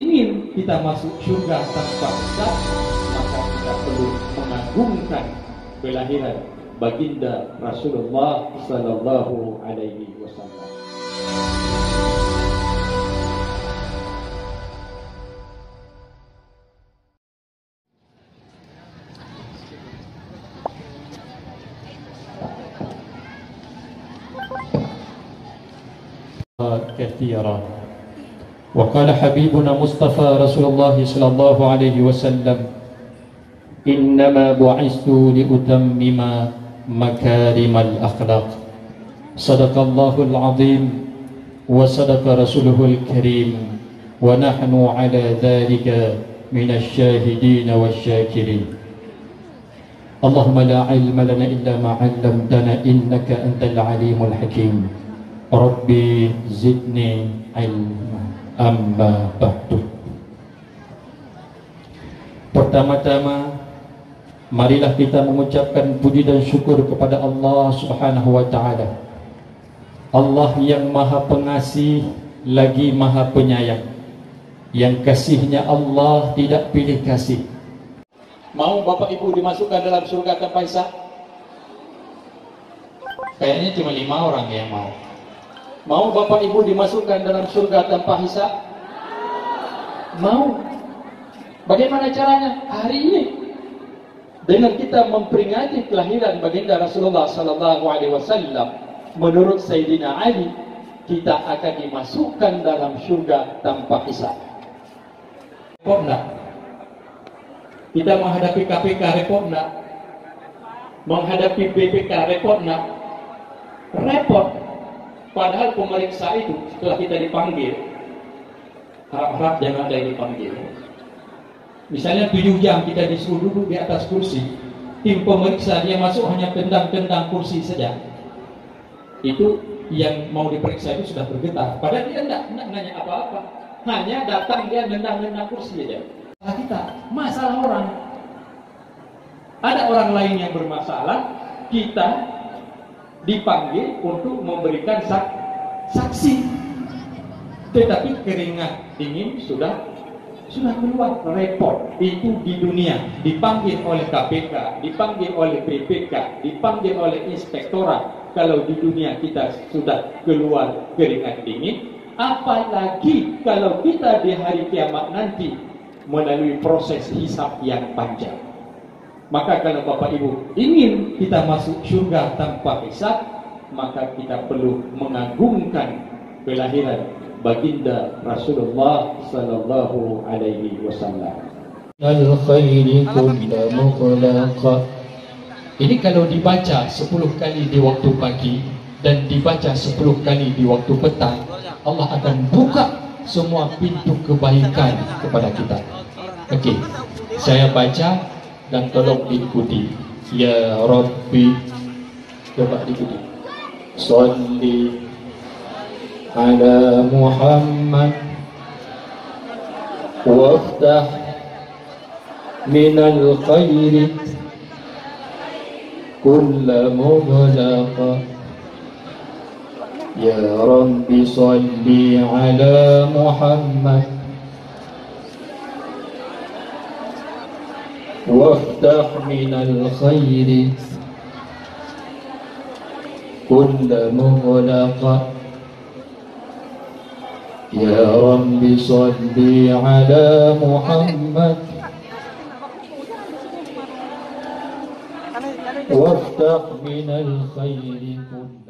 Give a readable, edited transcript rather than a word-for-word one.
ingin kita masuk surga tanpa hisab, maka kita perlu mengagungkan kelahiran baginda Rasulullah sallallahu alaihi wasallam. كثيرا وقال حبيبنا مصطفى رسول الله صلى الله عليه وسلم إنما بعثت لأتمم مكارم الأخلاق صدق الله العظيم وصدق رسوله الكريم ونحن على ذلك من الشاهدين والشاكرين اللهم لا علم لنا إلا ما علمتنا إنك أنت العليم الحكيم Rabbi zidni ilma amma ba'du. Pertama-tama marilah kita mengucapkan puji dan syukur kepada Allah Subhanahu wa taala. Allah yang Maha Pengasih lagi Maha Penyayang. Yang kasihnya Allah tidak pilih kasih. Mau Bapak Ibu dimasukkan dalam surga tanpa hisab? Kayaknya cuma 5 orang yang mau. Mau Bapak Ibu dimasukkan dalam surga tanpa hisab? Mau. Bagaimana caranya? Hari ini dengan kita memperingati kelahiran baginda Rasulullah sallallahu alaihi wasallam, menurut Sayyidina Ali, kita akan dimasukkan dalam surga tanpa hisab. Repot enggak? Kita menghadapi KPK repot enggak? Menghadapi BPK repot enggak? Repot. Padahal pemeriksa itu setelah kita dipanggil, harap-harap jangan ada yang dipanggil. Misalnya 7 jam kita disuruh duduk di atas kursi, tim pemeriksa dia masuk hanya tendang-tendang kursi saja. Itu yang mau diperiksa itu sudah bergetar. Padahal dia tidak nanya apa-apa, hanya datang dia tendang-tendang kursi saja. Masalah kita, masalah orang. Ada orang lain yang bermasalah, kita dipanggil untuk memberikan saksi, tetapi keringat dingin sudah keluar. Repot. Itu di dunia, dipanggil oleh KPK, dipanggil oleh BPK, dipanggil oleh inspektorat. Kalau di dunia kita sudah keluar keringat dingin, apalagi kalau kita di hari kiamat nanti melalui proses hisab yang panjang. Maka kalau Bapak Ibu ingin kita masuk surga tanpa hisab, maka kita perlu mengagungkan kelahiran baginda Rasulullah sallallahu alaihi wasallam. Ini kalau dibaca 10 kali di waktu pagi dan dibaca 10 kali di waktu petang, Allah akan buka semua pintu kebaikan kepada kita. Okey, saya baca dan tolong diikuti. Ya Rabbi, coba diikuti. Sholli ala Muhammad waftah minal khairi kulla mughlaqa. Ya Rabbi sholli ala Muhammad وافتح من الخير كل مغلق يا رب صل على محمد وافتح من الخير كل